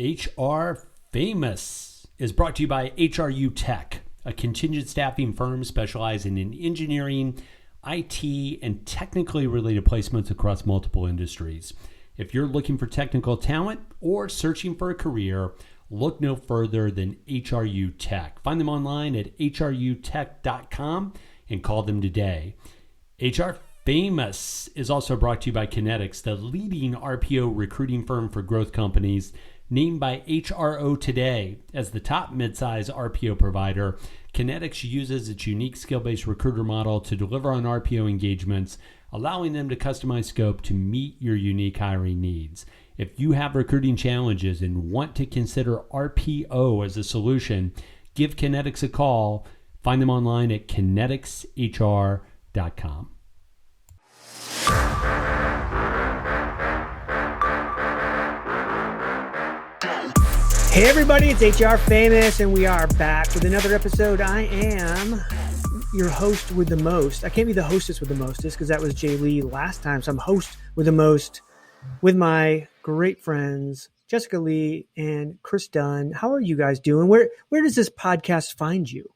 HR Famous is brought to you by HRU Tech, a contingent staffing firm specializing in engineering, IT, and technically related placements across multiple industries. If you're looking for technical talent or searching for a career, look no further than HRU Tech. Find them online at hrutech.com and call them today. HR Famous is also brought to you by Kinetics, the leading RPO recruiting firm for growth companies, named by HRO Today as the top midsize RPO provider. Kinetics uses its unique skill-based recruiter model to deliver on RPO engagements, allowing them to customize scope to meet your unique hiring needs. If you have recruiting challenges and want to consider RPO as a solution, give Kinetics a call. Find them online at kineticshr.com. Hey everybody, it's HR Famous, and we are back with another episode. I am your host with the most. I can't be the hostess with the mostest because that was JLee last time. So I'm host with the most with my great friends, Jessica Lee and Chris Dunn. How are you guys doing? Where does this podcast find you?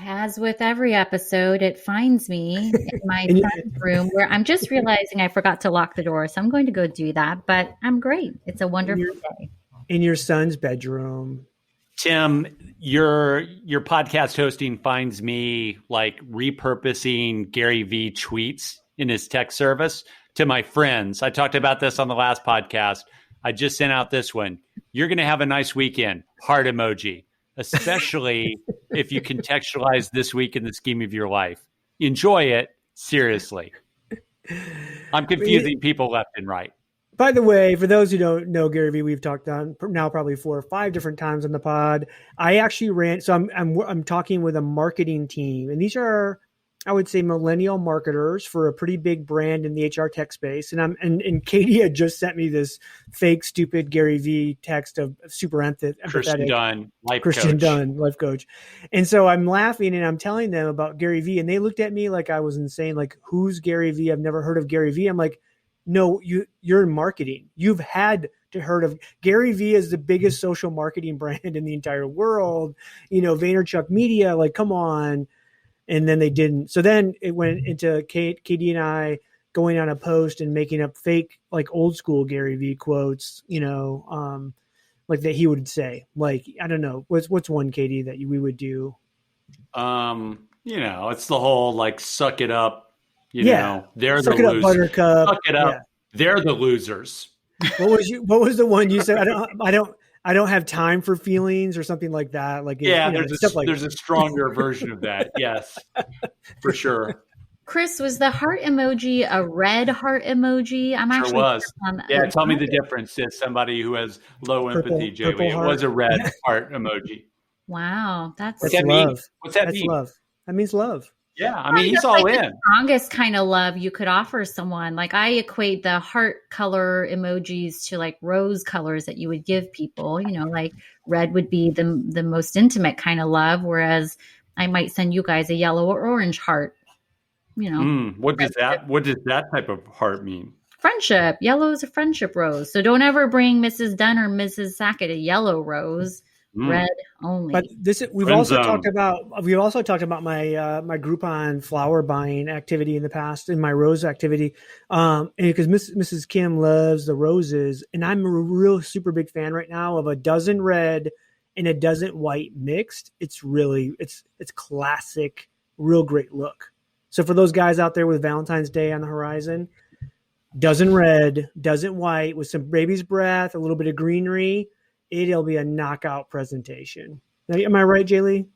As with every episode, it finds me in my son's room where I'm just realizing I forgot to lock the door. So I'm going to go do that, but I'm great. It's a wonderful day. In your son's bedroom. Tim, your podcast hosting finds me like repurposing Gary V tweets in his tech service to my friends. I talked about this on the last podcast. I just sent out this one. You're going to have a nice weekend. Heart emoji. Especially if you contextualize this week in the scheme of your life. Enjoy it, seriously. I'm confusing people left and right. By the way, for those who don't know Gary Vee, we've talked on now probably 4 or 5 different times on the pod. I actually ran, so I'm talking with a marketing team, and these are, I would say, millennial marketers for a pretty big brand in the HR tech space. And Katie had just sent me this fake, stupid Gary Vee text of super empathetic. Christian Dunn, life coach. And so I'm laughing and I'm telling them about Gary Vee, and they looked at me like I was insane. Like, who's Gary Vee? I've never heard of Gary Vee. I'm like, no, you're in marketing. You've had to heard of Gary Vee is the biggest social marketing brand in the entire world. You know, Vaynerchuk Media, like, come on. And then they didn't. So then it went into Katie and I going on a post and making up fake, like, old school Gary Vee quotes, you know, like that he would say. Like, I don't know. What's one, Katie, that we would do? You know, it's the whole, like, suck it up. You know, they're suck the it losers. Up, Buttercup. Suck it up. Yeah. They're the losers. What was the one you said? I don't have time for feelings or something like that. Like, yeah, you know, there's a stronger version of that. Yes, for sure. Chris, was the heart emoji a red heart emoji? I'm sure actually was. Yeah, tell me the difference as somebody who has low empathy, JLee. It was a red heart emoji. Wow, that's that love. Mean? What's that mean? Love. That means love. Yeah, I mean, he's all in. The strongest kind of love you could offer someone. Like, I equate the heart color emojis to like rose colors that you would give people. You know, like red would be the most intimate kind of love, whereas I might send you guys a yellow or orange heart. You know, what does that type of heart mean? Friendship. Yellow is a friendship rose. So don't ever bring Mrs. Dunn or Mrs. Sackett a yellow rose. Red only. But we've also talked about my Groupon flower buying activity in the past, in my rose activity, and because Mrs. Kim loves the roses, and I'm a real super big fan right now of a dozen red and a dozen white mixed. It's really it's classic, real great look. So for those guys out there with Valentine's Day on the horizon, dozen red, dozen white with some baby's breath, a little bit of greenery. It'll be a knockout presentation. Am I right, JLee?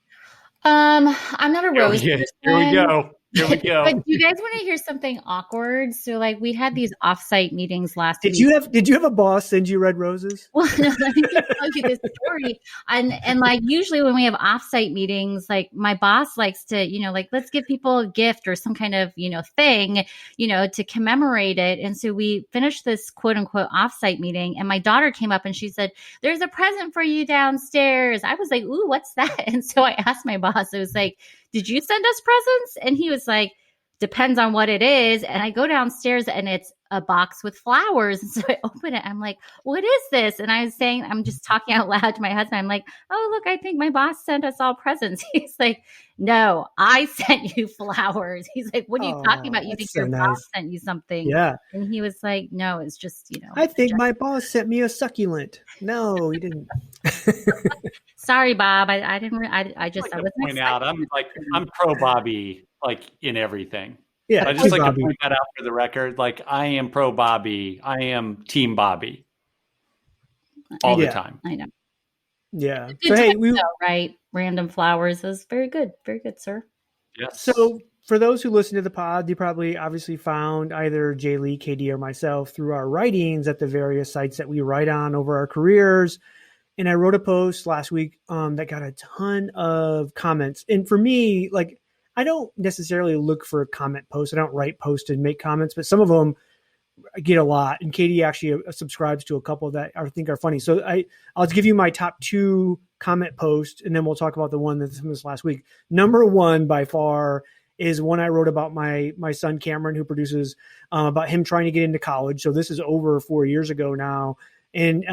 I'm not a rose person. Here we go. But do you guys want to hear something awkward? So, like, we had these offsite meetings last week. Did you have a boss send you red roses? Well, no, let me tell you this story. And like, usually when we have offsite meetings, like, my boss likes to, you know, like, let's give people a gift or some kind of, you know, thing, you know, to commemorate it. And so we finished this quote unquote offsite meeting, and my daughter came up and she said, "There's a present for you downstairs." I was like, "Ooh, what's that?" And so I asked my boss, I was like, "Did you send us presents?" And he was like, depends on what it is. And I go downstairs and it's a box with flowers. And so I open it. I'm like, what is this? And I was saying, I'm just talking out loud to my husband. I'm like, oh, look, I think my boss sent us all presents. He's like, no, I sent you flowers. He's like, what are you talking about? You think your boss sent you something? Yeah. And he was like, no, it's just, I think my boss sent me a succulent. No, he didn't. Sorry, Bob. I didn't. I just. I was point out. I'm pro Bobby, like in everything. Yeah, I just like Bobby. To point that out for the record. Like I am pro Bobby. I am team Bobby. All the time. I know. Yeah. So hey, right? Random flowers is very good, sir. Yes. So for those who listen to the pod, you probably obviously found either JLee, KD, or myself through our writings at the various sites that we write on over our careers. And I wrote a post last week that got a ton of comments. And for me, like, I don't necessarily look for comment posts. I don't write posts and make comments, but some of them I get a lot. And Katie actually subscribes to a couple that I think are funny. So I'll give you my top 2 comment posts, and then we'll talk about the one that's from this last week. Number 1 by far is one I wrote about my son Cameron, who produces, about him trying to get into college. So this is over 4 years ago now. And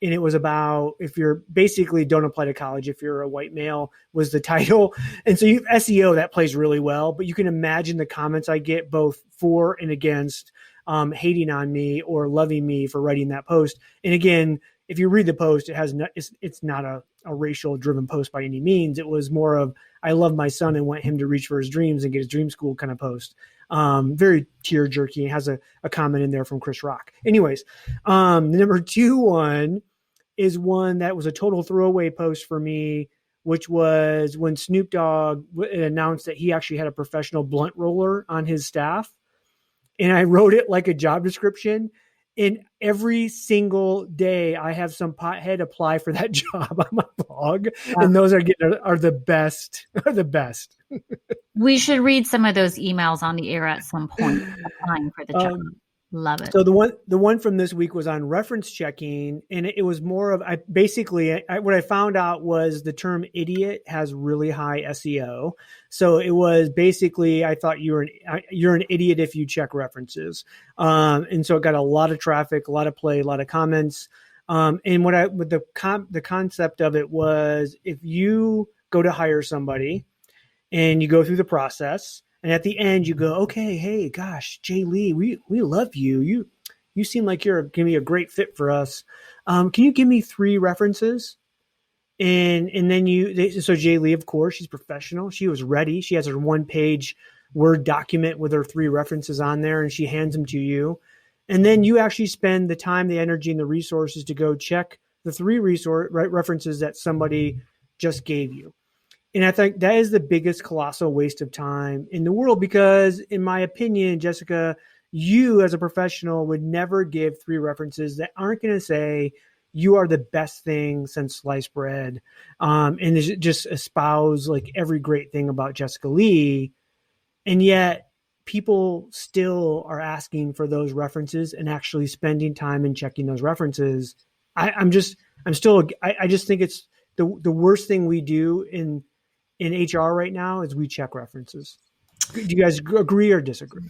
it was about, if you're basically don't apply to college if you're a white male, was the title. And so you have SEO that plays really well, but you can imagine the comments I get both for and against, hating on me or loving me for writing that post. And again, if you read the post, it's not a racial driven post by any means. It was more of, I love my son and want him to reach for his dreams and get his dream school kind of post. Very tear jerky. It has a comment in there from Chris Rock. Anyways, the number 2 one is one that was a total throwaway post for me, which was when Snoop Dogg announced that he actually had a professional blunt roller on his staff. And I wrote it like a job description. And every single day I have some pothead apply for that job on my blog. Wow. And those are the best, We should read some of those emails on the air at some point, applying for the job. Love it. So the one from this week was on reference checking, and it was more of, what I found out was the term idiot has really high SEO. So it was basically, I thought you're an idiot if you check references. And so it got a lot of traffic, a lot of play, a lot of comments. And the concept of it was, if you go to hire somebody and you go through the process, and at the end you go, okay, hey, gosh, JLee, we love you. You seem like you're going to be a great fit for us. Can you give me 3 references? And then so JLee, of course, she's professional. She was ready. She has her 1-page Word document with her 3 references on there, and she hands them to you. And then you actually spend the time, the energy, and the resources to go check the 3 references that somebody just gave you. And I think that is the biggest colossal waste of time in the world, because in my opinion, Jessica, you as a professional would never give 3 references that aren't going to say you are the best thing since sliced bread. And just espouse like every great thing about Jessica Lee. And yet people still are asking for those references and actually spending time and checking those references. I just think it's the worst thing we do in HR right now is we check references. Do you guys agree or disagree?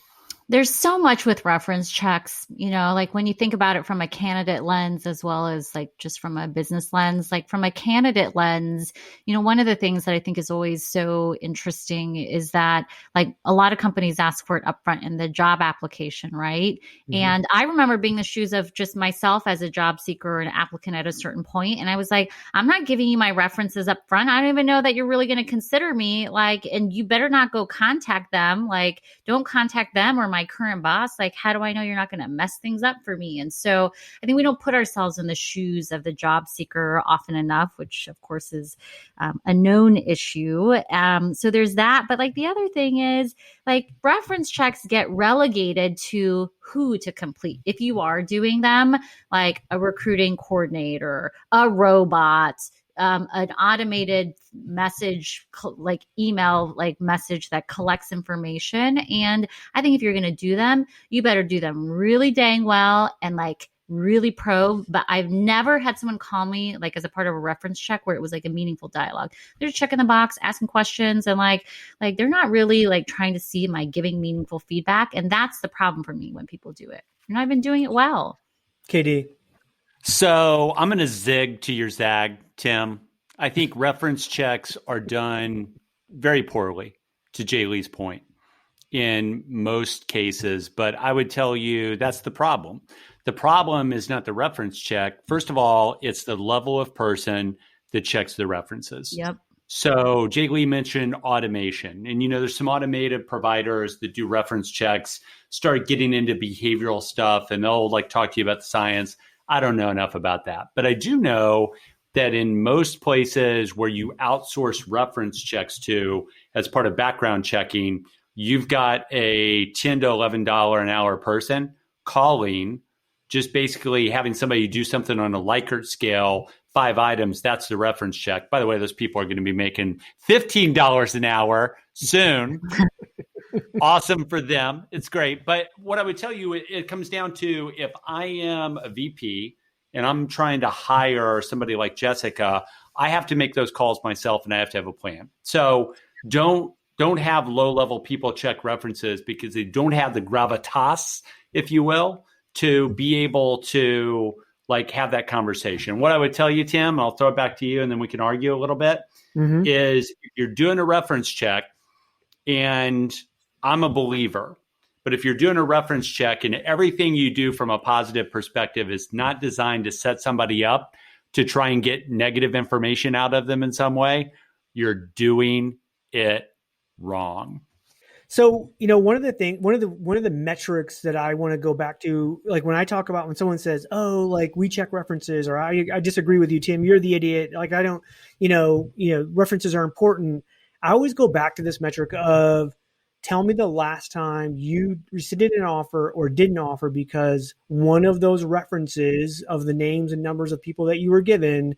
There's so much with reference checks, like when you think about it from a candidate lens, as well as like just from a business lens. Like from a candidate lens, one of the things that I think is always so interesting is that like a lot of companies ask for it upfront in the job application, right? Mm-hmm. And I remember being in the shoes of just myself as a job seeker or an applicant at a certain point. And I was like, I'm not giving you my references up front. I don't even know that you're really going to consider me. Like, and you better not go contact them. Like, don't contact them or my current boss. Like, how do I know you're not going to mess things up for me? And so I think we don't put ourselves in the shoes of the job seeker often enough, which of course is a known issue. So there's that. But like the other thing is like reference checks get relegated to who to complete. If you are doing them, like a recruiting coordinator, a robot, an automated message, like email, like message that collects information. And I think if you're going to do them, you better do them really dang well and like really probe, but I've never had someone call me like as a part of a reference check where it was like a meaningful dialogue. They're just checking the box, asking questions, and like they're not really like trying to see am I giving meaningful feedback. And that's the problem for me when people do it. You're not even doing it well. KD. So I'm going to zig to your zag, Tim. I think reference checks are done very poorly, to JLee's point, in most cases. But I would tell you that's the problem. The problem is not the reference check. First of all, it's the level of person that checks the references. Yep. So JLee mentioned automation. And, there's some automated providers that do reference checks, start getting into behavioral stuff, and they'll like talk to you about the science. I don't know enough about that. But I do know that in most places where you outsource reference checks to as part of background checking, you've got a $10 to $11 an hour person calling, just basically having somebody do something on a Likert scale, 5 items, that's the reference check. By the way, those people are going to be making $15 an hour soon. Awesome for them. It's great. But what I would tell you, it comes down to if I am a VP and I'm trying to hire somebody like Jessica, I have to make those calls myself and I have to have a plan. So don't have low-level people check references because they don't have the gravitas, if you will, to be able to like have that conversation. What I would tell you, Tim, I'll throw it back to you and then we can argue a little bit, is if you're doing a reference check, and I'm a believer, but if you're doing a reference check and everything you do from a positive perspective is not designed to set somebody up to try and get negative information out of them in some way, you're doing it wrong. So, one of the metrics that I want to go back to, like when I talk about when someone says, oh, like we check references, or I disagree with you, Tim, you're the idiot. Like, I don't, references are important. I always go back to this metric of tell me the last time you rescinded an offer or didn't offer because one of those references of the names and numbers of people that you were given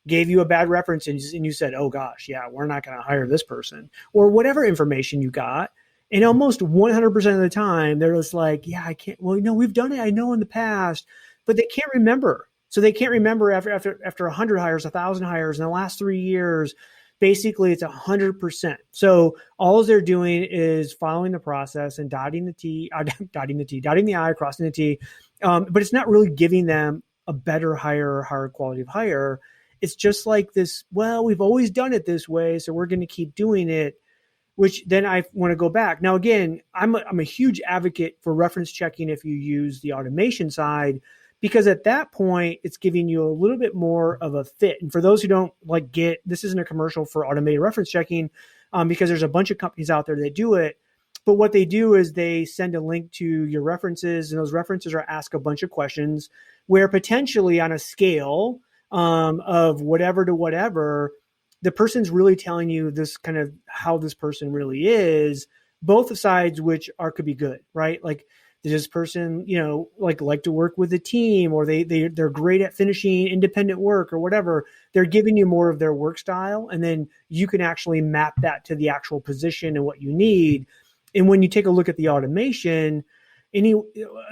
gave you a bad reference and you said, oh gosh, yeah, we're not going to hire this person, or whatever information you got. And almost 100% of the time, they're just like, yeah, I can't, well, we've done it. I know in the past, but they can't remember. So they can't remember after 100 hires, 1,000 hires in the last 3 years. Basically, it's 100%. So all they're doing is following the process and dotting the I, crossing the T. But it's not really giving them a better hire or higher quality of hire. It's just like this, well, we've always done it this way, so we're going to keep doing it, which then I want to go back. Now, again, I'm a huge advocate for reference checking if you use the automation side, because at that point, it's giving you a little bit more of a fit. And for those who don't this isn't a commercial for automated reference checking because there's a bunch of companies out there that do it. But what they do is they send a link to your references, and those references are asked a bunch of questions where potentially on a scale of whatever to whatever, the person's really telling you this kind of how this person really is, both sides, which could be good, right? Like, does this person, like to work with a team, or they're great at finishing independent work or whatever. They're giving you more of their work style, and then you can actually map that to the actual position and what you need. And when you take a look at the automation,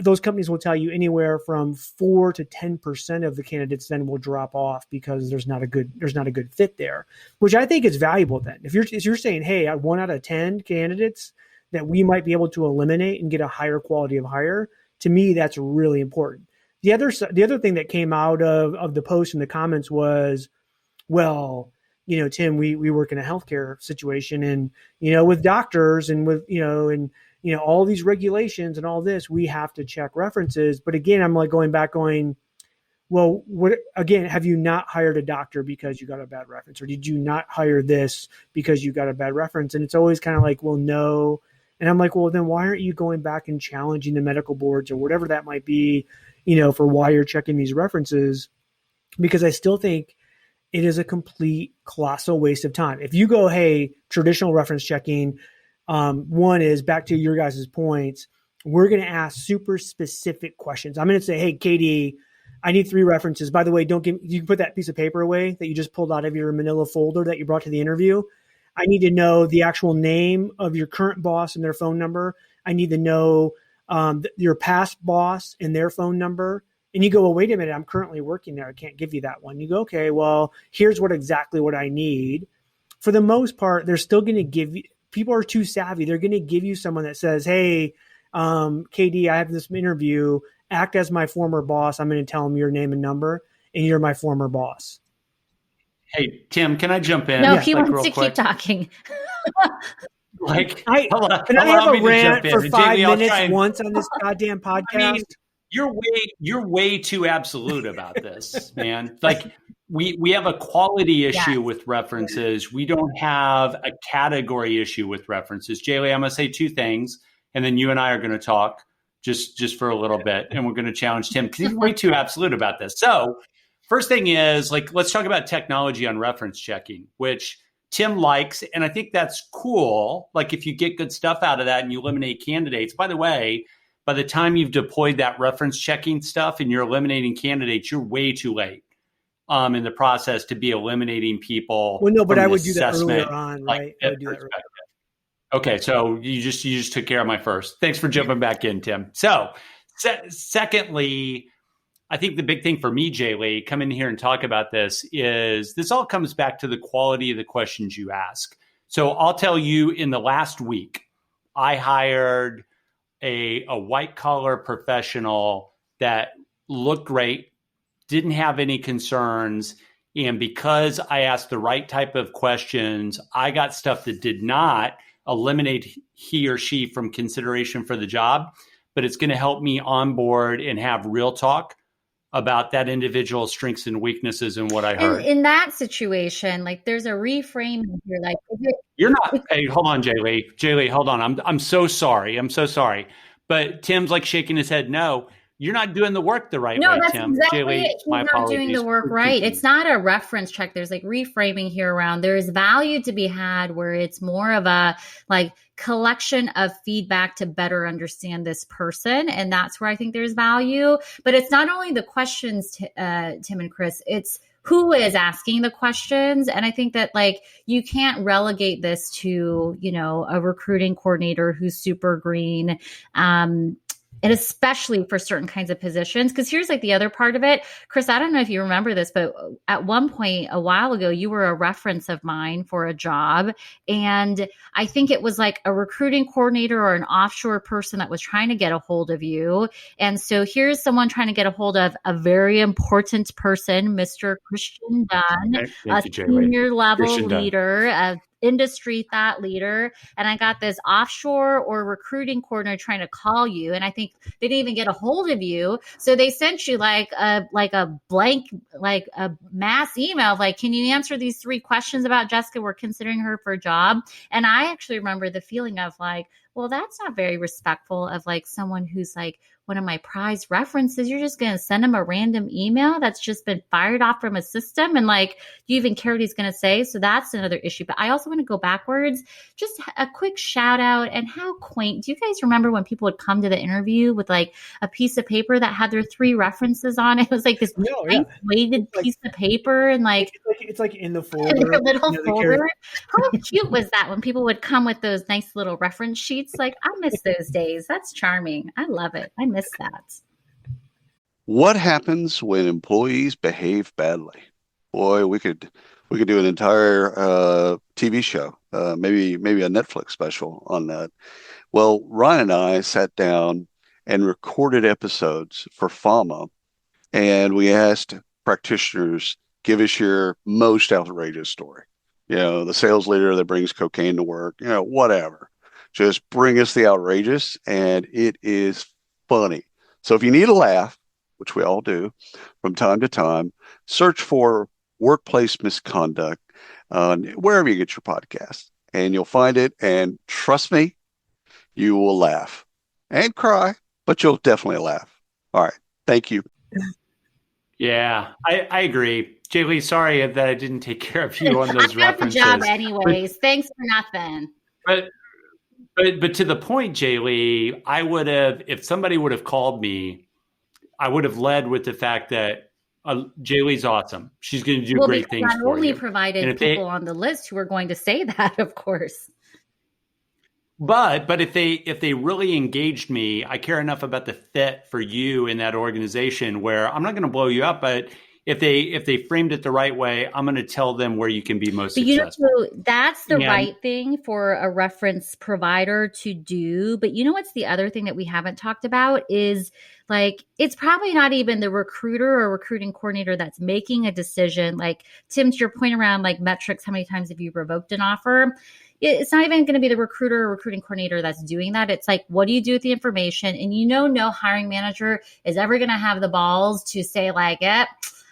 those companies will tell you anywhere from 4 to 10% of the candidates then will drop off because there's not a good fit there, which I think is valuable. Then if you're saying, hey, 1 out of 10 candidates that we might be able to eliminate and get a higher quality of hire, to me, that's really important. The other thing that came out of the post in the comments was, well, Tim, we work in a healthcare situation, and with doctors and with all these regulations and all this, we have to check references. But again, I'm like going, well, have you not hired a doctor because you got a bad reference, or did you not hire this because you got a bad reference? And it's always kind of like, well, no. And I'm like, well, then why aren't you going back and challenging the medical boards or whatever that might be, for why you're checking these references? Because I still think it is a complete colossal waste of time. If you go, hey, traditional reference checking, one is back to your guys' points. We're going to ask super specific questions. I'm going to say, hey, KD, I need 3 references. By the way, you can put that piece of paper away that you just pulled out of your manila folder that you brought to the interview. I need to know the actual name of your current boss and their phone number. I need to know your past boss and their phone number And you go, well, wait a minute, I'm currently working there. I can't give you that one. You go, okay, well, here's exactly what I need. For the most part, they're still going to give you, people are too savvy. They're going to give you someone that says, hey, KD, I have this interview. Act as my former boss. I'm going to tell them your name and number, and you're my former boss. Hey, Tim, can I jump in? No, he wants to keep talking. Can I have a rant for 5 minutes once on this goddamn podcast? I mean, you're way too absolute about this, man. Like we have a quality issue with references. We don't have a category issue with references. JLee, I'm going to say two things, and then you and I are going to talk just for a little bit, and we're going to challenge Tim because he's way too absolute about this. So first thing is, like, let's talk about technology on reference checking, which Tim likes, and I think that's cool. Like if you get good stuff out of that and you eliminate candidates, by the way, by the time you've deployed that reference checking stuff and you're eliminating candidates, you're way too late in the process to be eliminating people. Well, no, but I would do that earlier on, right? I would do that earlier. Okay, so you just took care of my first. Thanks for jumping back in, Tim. So secondly, I think the big thing for me, JLee, come in here and talk about this is this all comes back to the quality of the questions you ask. So I'll tell you, in the last week, I hired a white collar professional that looked great, didn't have any concerns. And because I asked the right type of questions, I got stuff that did not eliminate he or she from consideration for the job, but it's going to help me onboard and have real talk about that individual's strengths and weaknesses and what I heard. And in that situation, like there's a reframe here. Like you're not. Hey, hold on, JLee. JLee, hold on. I'm so sorry. I'm so sorry. But Tim's like shaking his head. No, you're not doing the work the right way, No, that's Tim. exactly JLee, it. He's my not apologies. doing the work right. It's not a reference check. There's like reframing here around. There's value to be had where it's more of a like collection of feedback to better understand this person. And that's where I think there's value. But it's not only the questions, Tim and Chris, it's who is asking the questions. And I think that like you can't relegate this to, you know, a recruiting coordinator who's super green. And especially for certain kinds of positions, because here's like the other part of it. Chris, I don't know if you remember this, but at one point a while ago, you were a reference of mine for a job. And I think it was like a recruiting coordinator or an offshore person that was trying to get a hold of you. And so here's someone trying to get a hold of a very important person, Mr. Christian Dunn, a senior level leader, a industry thought leader, and I got this offshore or recruiting coordinator trying to call you, and I think they didn't even get a hold of you, so they sent you like a blank, like a mass email of like, can you answer these 3 questions about Jessica? We're considering her for a job. And I actually remember the feeling of like, well, that's not very respectful of like someone who's like one of my prized references. You're just going to send him a random email that's just been fired off from a system. And like, you even care what he's going to say. So that's another issue. But I also want to go backwards. Just a quick shout out, and how quaint. Do you guys remember when people would come to the interview with like a piece of paper that had their 3 references on it? It was like this weighted piece of paper, and like it's like in the folder, a little folder. How cute was that when people would come with those nice little reference sheets? Like, I miss those days. That's charming. I love it. I miss that. What happens when employees behave badly? Boy, we could do an entire TV show, maybe a Netflix special on that. Well, Ryan and I sat down and recorded episodes for FAMA, and we asked practitioners, give us your most outrageous story. You know, the sales leader that brings cocaine to work, you know, whatever. Just bring us the outrageous, and it is funny. So if you need a laugh, which we all do from time to time, search for Workplace Misconduct wherever you get your podcast, and you'll find it. And trust me, you will laugh and cry, but you'll definitely laugh. All right. Thank you. Yeah, I agree. JLee, sorry that I didn't take care of you on those references. I got the job anyways. Thanks for nothing. But to the point, JLee, I would have, if somebody would have called me, I would have led with the fact that JLee's awesome. She's going to do great things for you. I only provided people on the list who are going to say that, of course. But if they really engaged me, I care enough about the fit for you in that organization where I'm not going to blow you up, but if they framed it the right way, I'm going to tell them where you can be most successful. That's the right thing for a reference provider to do. But what's the other thing that we haven't talked about is like, it's probably not even the recruiter or recruiting coordinator that's making a decision. Like, Tim, to your point around like metrics, how many times have you revoked an offer? It's not even going to be the recruiter or recruiting coordinator that's doing that. It's like, what do you do with the information? And no hiring manager is ever going to have the balls to say like,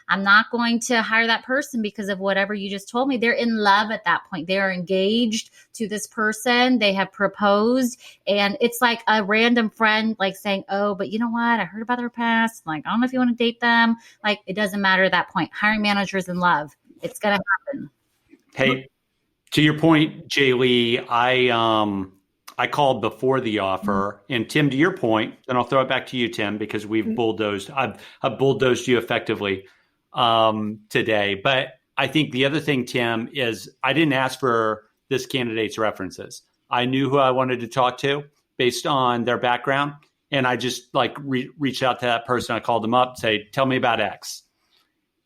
I'm not going to hire that person because of whatever you just told me. They're in love at that point. They are engaged to this person. They have proposed. And it's like a random friend like saying, oh, but you know what? I heard about their past. Like, I don't know if you want to date them. Like, it doesn't matter at that point. Hiring managers in love. It's going to happen. Hey, to your point, JLee, I called before the offer, and Tim, to your point, and I'll throw it back to you, Tim, because we've bulldozed. I've bulldozed you effectively today. But I think the other thing, Tim, is I didn't ask for this candidate's references. I knew who I wanted to talk to based on their background, and I just like reached out to that person. I called them up, say, "Tell me about X,"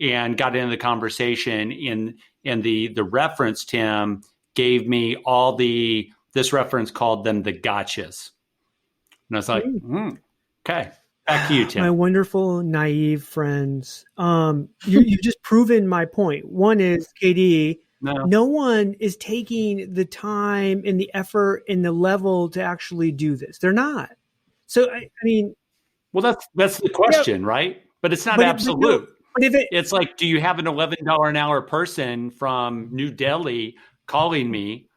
and got into the conversation. And the reference, Tim, gave me all this reference called them the gotchas. And I was like, okay, back to you, Tim. My wonderful, naive friends. You've just proven my point. One is, KD, no one is taking the time and the effort and the level to actually do this. They're not. So, I mean. Well, that's the question, right? But it's not absolute. It's like, do you have an $11 an hour person from New Delhi calling me?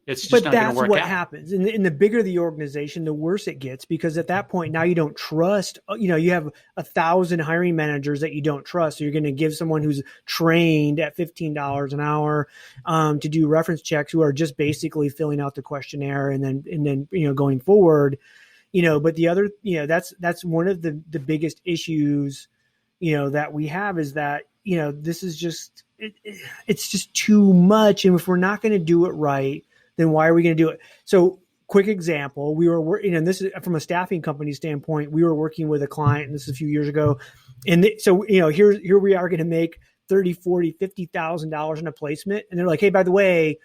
It's just not going to work out. But that's what happens. And the bigger the organization, the worse it gets, because at that point, now you don't trust, you have 1,000 hiring managers that you don't trust. So you're going to give someone who's trained at $15 an hour to do reference checks, who are just basically filling out the questionnaire and then going forward, but the other, that's one of the biggest issues that we have, is that, this is just, it's just too much. And if we're not going to do it right, then why are we going to do it? So quick example, we were working, and this is from a staffing company standpoint, we were working with a client, and this is a few years ago. And so, here we are going to make $30,000, $40,000, $50,000 in a placement. And they're like, hey, by the way,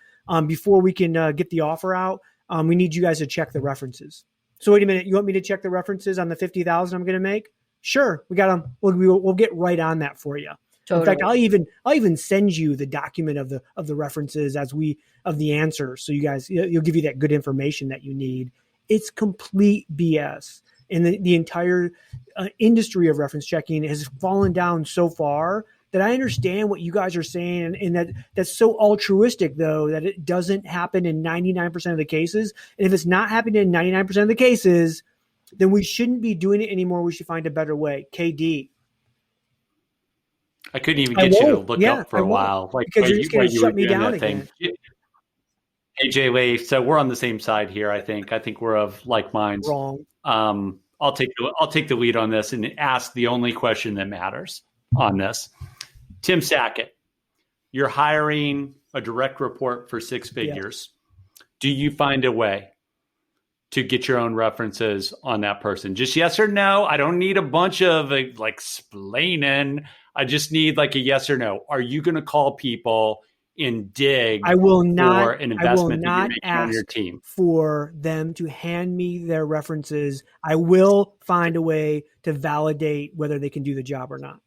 before we can get the offer out, we need you guys to check the references. So wait a minute, you want me to check the references on the $50,000 I'm going to make? Sure, we got them. We'll get right on that for you. Totally. In fact, I'll even send you the document of the references of the answers, so you guys, you'll give you that good information that you need. It's complete BS, and the entire industry of reference checking has fallen down so far that I understand what you guys are saying, and that's so altruistic, though, that it doesn't happen in 99% of the cases. And if it's not happening in 99% of the cases, then we shouldn't be doing it anymore. We should find a better way. KD. I couldn't even get you to look up for a while. Like, because you're just going to shut me down again. Hey, JLee, so we're on the same side here, I think. I think we're of like minds. Wrong. I'll take the lead on this and ask the only question that matters on this. Tim Sackett, you're hiring a direct report for 6 figures. Yeah. Do you find a way to get your own references on that person? Just yes or no. I don't need a bunch of like explaining. I just need like a yes or no. Are you going to call people and dig for an investment that you're making on your team? For them to hand me their references, I will find a way to validate whether they can do the job or not.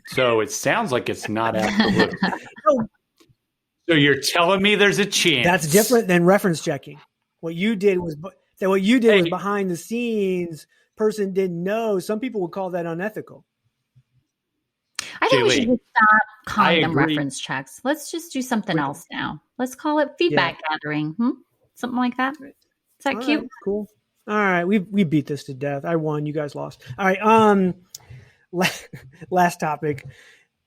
So it sounds like it's not absolute. So you're telling me there's a chance. That's different than reference checking. What you did was behind the scenes. Person didn't know. Some people would call that unethical. I think we should just stop calling them reference checks. Let's just do something else now. Let's call it feedback gathering. Something like that. Is that cute? Right, cool. All right. We beat this to death. I won. You guys lost. All right. Last topic.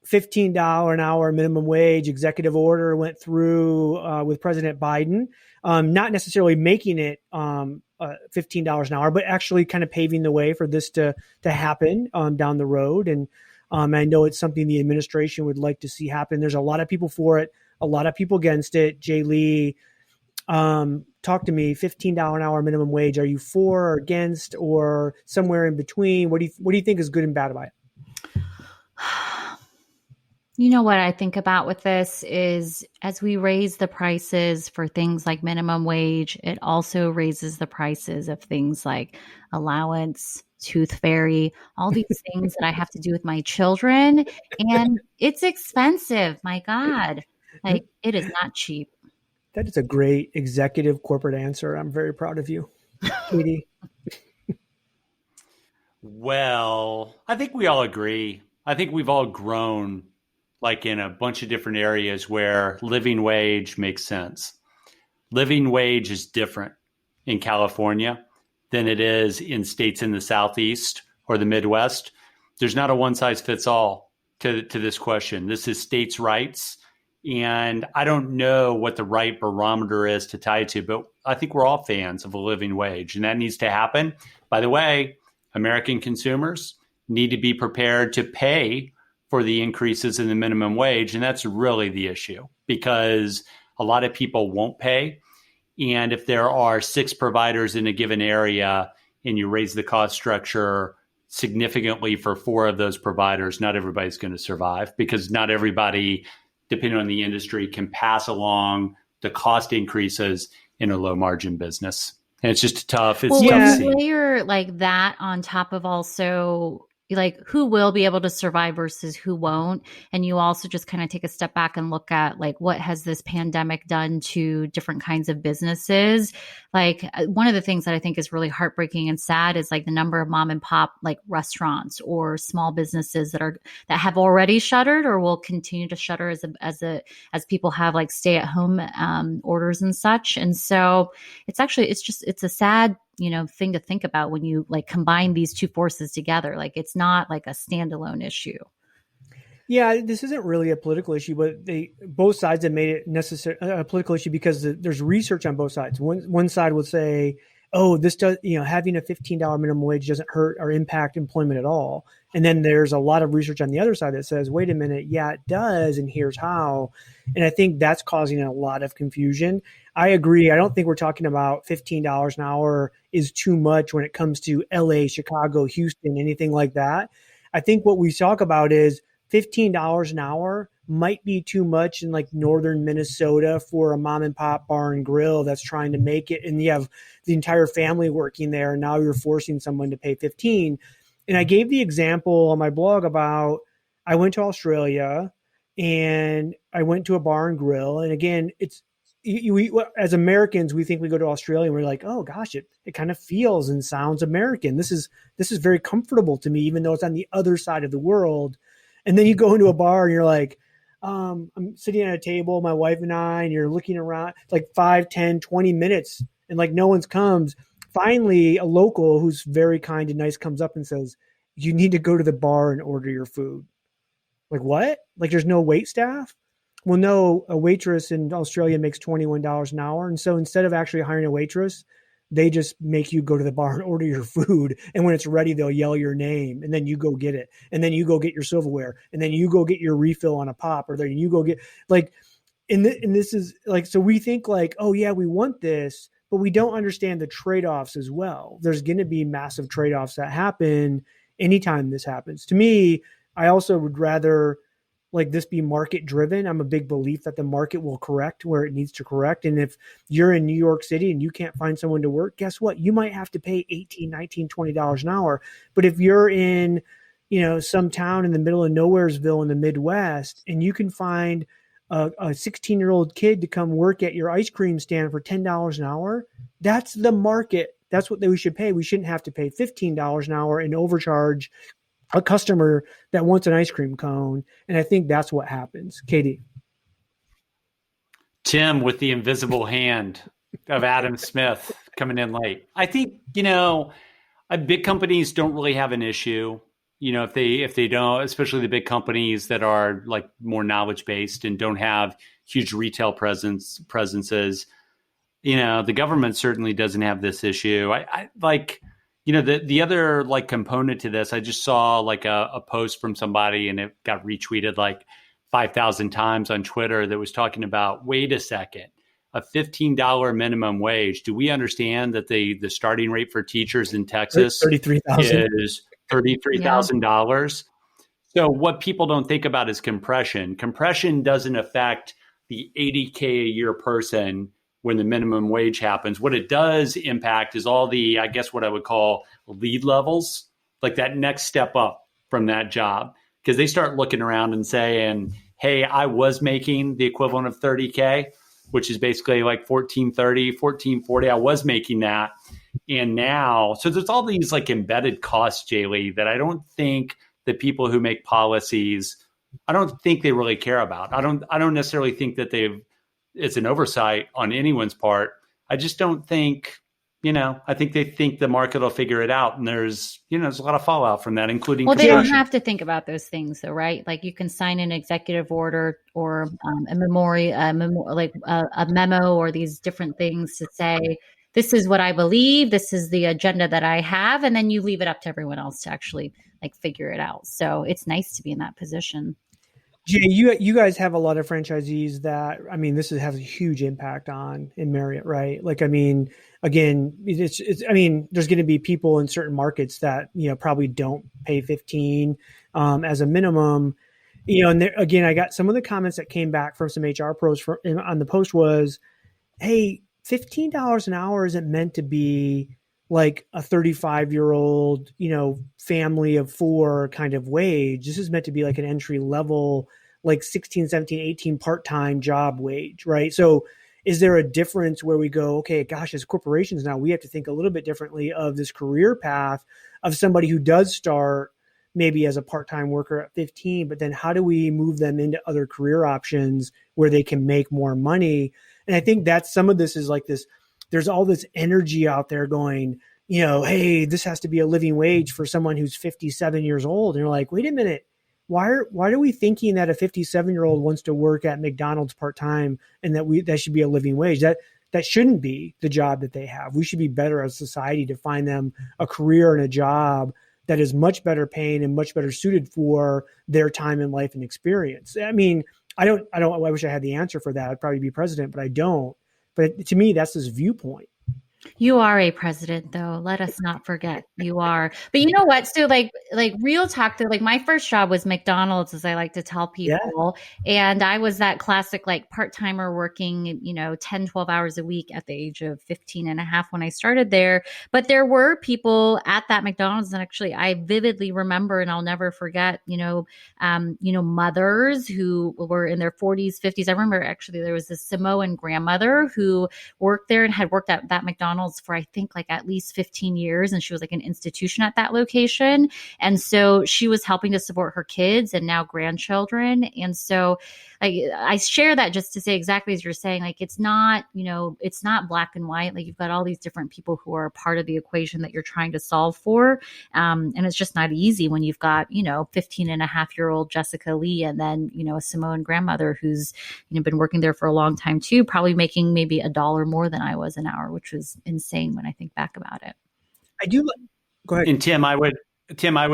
$15 an hour minimum wage executive order went through with President Biden, not necessarily making it $15 an hour, but actually kind of paving the way for this to happen down the road. And I know it's something the administration would like to see happen. There's a lot of people for it, a lot of people against it. JLee, Talk to me. $15 an hour minimum wage. Are you for or against, or somewhere in between? What do you think is good and bad about it? You know what I think about with this is as we raise the prices for things like minimum wage, it also raises the prices of things like allowance, tooth fairy, all these things that I have to do with my children. And it's expensive. My God, like it is not cheap. That is a great executive corporate answer. I'm very proud of you, Katie. Well, I think we all agree. I think we've all grown like in a bunch of different areas where living wage makes sense. Living wage is different in California than it is in states in the Southeast or the Midwest. There's not a one size fits all to this question. This is states' rights. And I don't know what the right barometer is to tie it to, but I think we're all fans of a living wage, and that needs to happen. By the way, American consumers need to be prepared to pay for the increases in the minimum wage. And that's really the issue, because a lot of people won't pay. And if there are 6 providers in a given area and you raise the cost structure significantly for 4 of those providers, not everybody's going to survive, because not everybody, depending on the industry, can pass along the cost increases in a low margin business. And it's just tough. It's tough to see. Layer like that on top of also like who will be able to survive versus who won't. And you also just kind of take a step back and look at like, what has this pandemic done to different kinds of businesses? Like one of the things that I think is really heartbreaking and sad is like the number of mom and pop like restaurants or small businesses that have already shuttered or will continue to shutter as people have like stay at home orders and such. And so it's a sad thing to think about when you like combine these two forces together. Like it's not like a standalone issue. Yeah, this isn't really a political issue, but both sides have made it necessary a political issue because there's research on both sides. One side will say, "Oh, this does having a $15 minimum wage doesn't hurt or impact employment at all," and then there's a lot of research on the other side that says, "Wait a minute, yeah, it does, and here's how." And I think that's causing a lot of confusion. I agree. I don't think we're talking about $15 an hour is too much when it comes to LA, Chicago, Houston, anything like that. I think what we talk about is $15 an hour might be too much in like northern Minnesota for a mom and pop bar and grill that's trying to make it. And you have the entire family working there. And now you're forcing someone to pay 15. And I gave the example on my blog about I went to Australia and I went to a bar and grill. And again, we as Americans, we think we go to Australia and we're like, oh gosh, it kind of feels and sounds American. This is very comfortable to me, even though it's on the other side of the world. And then you go into a bar and you're like, I'm sitting at a table, my wife and I, and you're looking around like 5, 10, 20 minutes and like no one's comes. Finally, a local who's very kind and nice comes up and says, you need to go to the bar and order your food. Like what? Like there's no wait staff? Well, no, a waitress in Australia makes $21 an hour. And so instead of actually hiring a waitress, they just make you go to the bar and order your food. And when it's ready, they'll yell your name and then you go get it. And then you go get your silverware and then you go get your refill on a pop or then you go get like, and this is like, so we think like, oh yeah, we want this, but we don't understand the trade-offs as well. There's going to be massive trade-offs that happen anytime this happens. To me, I also would rather like this be market driven. I'm a big belief that the market will correct where it needs to correct. And if you're in New York City and you can't find someone to work, guess what? You might have to pay $18, $19, $20 an hour. But if you're in, some town in the middle of Nowheresville in the Midwest and you can find a 16-year-old kid to come work at your ice cream stand for $10 an hour, that's the market. That's what we should pay. We shouldn't have to pay $15 an hour and overcharge a customer that wants an ice cream cone. And I think that's what happens. Katie. Tim with the invisible hand of Adam Smith coming in late. I think, big companies don't really have an issue. If they don't, especially the big companies that are like more knowledge based and don't have huge retail presences, the government certainly doesn't have this issue. The other like component to this, I just saw like a post from somebody and it got retweeted like 5,000 times on Twitter that was talking about, wait a second, a $15 minimum wage. Do we understand that the starting rate for teachers in Texas $33,000 is $33,000? So what people don't think about is compression. Compression doesn't affect the $80K a year person when the minimum wage happens. What it does impact is all the, I guess what I would call lead levels, like that next step up from that job. Because they start looking around and saying, hey, I was making the equivalent of 30K, which is basically like 1430, 1440. I was making that. And now, so there's all these like embedded costs, JLee, that I don't think the people who make policies, I don't think they really care about. I don't necessarily think that it's an oversight on anyone's part. I just don't think, I think they think the market will figure it out. And there's a lot of fallout from that, including Well, they don't have to think about those things though, right? Like you can sign an executive order or a memo or these different things to say, this is what I believe, this is the agenda that I have. And then you leave it up to everyone else to actually like figure it out. So it's nice to be in that position. Jay, you guys have a lot of franchisees that, this has a huge impact on in Marriott, right? Like, again, there's going to be people in certain markets that, probably don't pay 15 as a minimum, and there, again, I got some of the comments that came back from some HR pros on the post was, hey, $15 an hour isn't meant to be like a 35-year-old, family of four kind of wage. This is meant to be like an entry level, like 16, 17, 18 part-time job wage, right? So is there a difference where we go, okay, gosh, as corporations now, we have to think a little bit differently of this career path of somebody who does start maybe as a part-time worker at 15, but then how do we move them into other career options where they can make more money? And I think that some of this is like this, there's all this energy out there going, hey, this has to be a living wage for someone who's 57 years old. And you're like, wait a minute, why are we thinking that a 57-year-old wants to work at McDonald's part-time and that should be a living wage? That shouldn't be the job that they have. We should be better as a society to find them a career and a job that is much better paying and much better suited for their time in life and experience. I wish I had the answer for that. I'd probably be president, but I don't. But to me, that's this viewpoint. You are a president, though. Let us not forget you are. But you know what? So like real talk, though, like my first job was McDonald's, as I like to tell people. Yeah. And I was that classic like part-timer working, 10, 12 hours a week at the age of 15 and a half when I started there. But there were people at that McDonald's, and actually I vividly remember, and I'll never forget, mothers who were in their 40s, 50s. I remember actually there was a Samoan grandmother who worked there and had worked at that McDonald's for I think like at least 15 years. And she was like an institution at that location. And so she was helping to support her kids and now grandchildren. And so I share that just to say exactly as you're saying, like, it's not, it's not black and white. Like you've got all these different people who are part of the equation that you're trying to solve for. And it's just not easy when you've got, 15 and a half year old Jessica Lee and then, a Samoan grandmother who's, been working there for a long time too, probably making maybe $1 more than I was an hour, which was insane when I think back about it. I do. Go ahead. And Tim, I would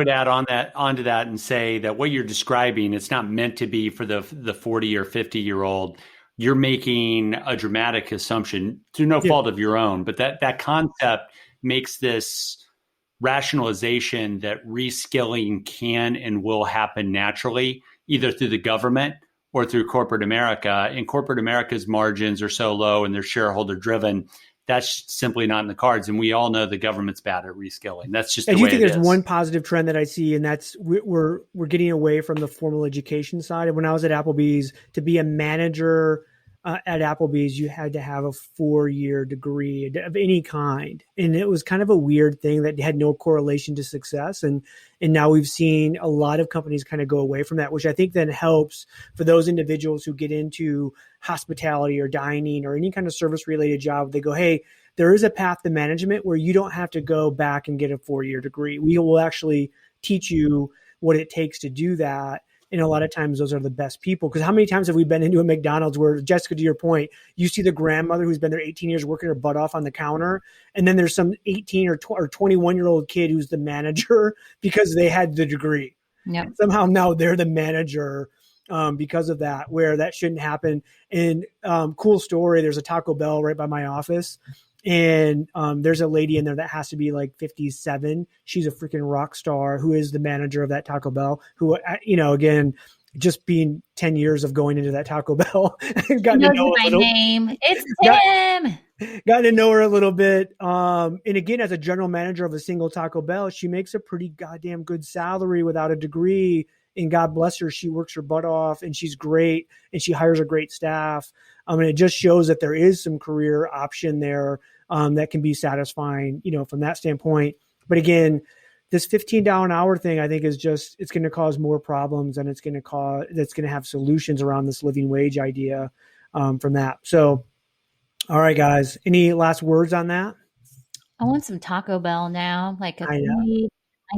add onto that and say that what you're describing, it's not meant to be for the 40 or 50-year-old. You're making a dramatic assumption through no fault of your own, but that concept makes this rationalization that reskilling can and will happen naturally, either through the government or through corporate America. And corporate America's margins are so low and they're shareholder driven. That's simply not in the cards. And we all know the government's bad at reskilling. That's just the way it is. I do think there's one positive trend that I see, and that's we're getting away from the formal education side. And when I was at Applebee's, to be a manager at Applebee's, you had to have a 4-year degree of any kind. And it was kind of a weird thing that had no correlation to success. And now we've seen a lot of companies kind of go away from that, which I think then helps for those individuals who get into hospitality or dining or any kind of service related job. They go, hey, there is a path to management where you don't have to go back and get a 4-year degree. We will actually teach you what it takes to do that. And a lot of times those are the best people. Because how many times have we been into a McDonald's where, Jessica, to your point, you see the grandmother who's been there 18 years working her butt off on the counter. And then there's some 18 or 21-year-old kid who's the manager because they had the degree. Yep. Somehow now they're the manager because of that, where that shouldn't happen. And cool story, there's a Taco Bell right by my office. And there's a lady in there that has to be like 57. She's a freaking rock star who is the manager of that Taco Bell, who, again, just being 10 years of going into that Taco Bell, gotten to know my name. It's Tim. Gotten to know her a little bit. And again, as a general manager of a single Taco Bell, she makes a pretty goddamn good salary without a degree. And God bless her, she works her butt off and she's great and she hires a great staff. And it just shows that there is some career option there that can be satisfying, from that standpoint. But again, this $15 an hour thing, I think is it's going to cause more problems, and that's going to have solutions around this living wage idea from that. So, all right, guys, any last words on that? I want some Taco Bell now. Like I know.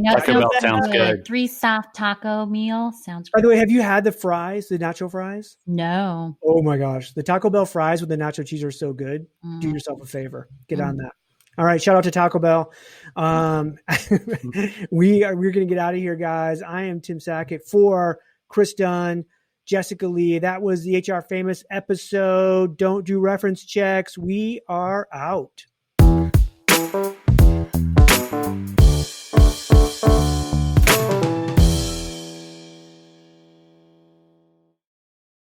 Taco Bell sounds good. 3 soft taco meal sounds By great. the way, have you had the fries, the nacho fries? No. Oh my gosh. The Taco Bell fries with the nacho cheese are so good. Do yourself a favor. Get on that. All right. Shout out to Taco Bell. We're going to get out of here, guys. I am Tim Sackett for Chris Dunn, Jessica Lee. That was the HR Famous episode. Don't do reference checks. We are out.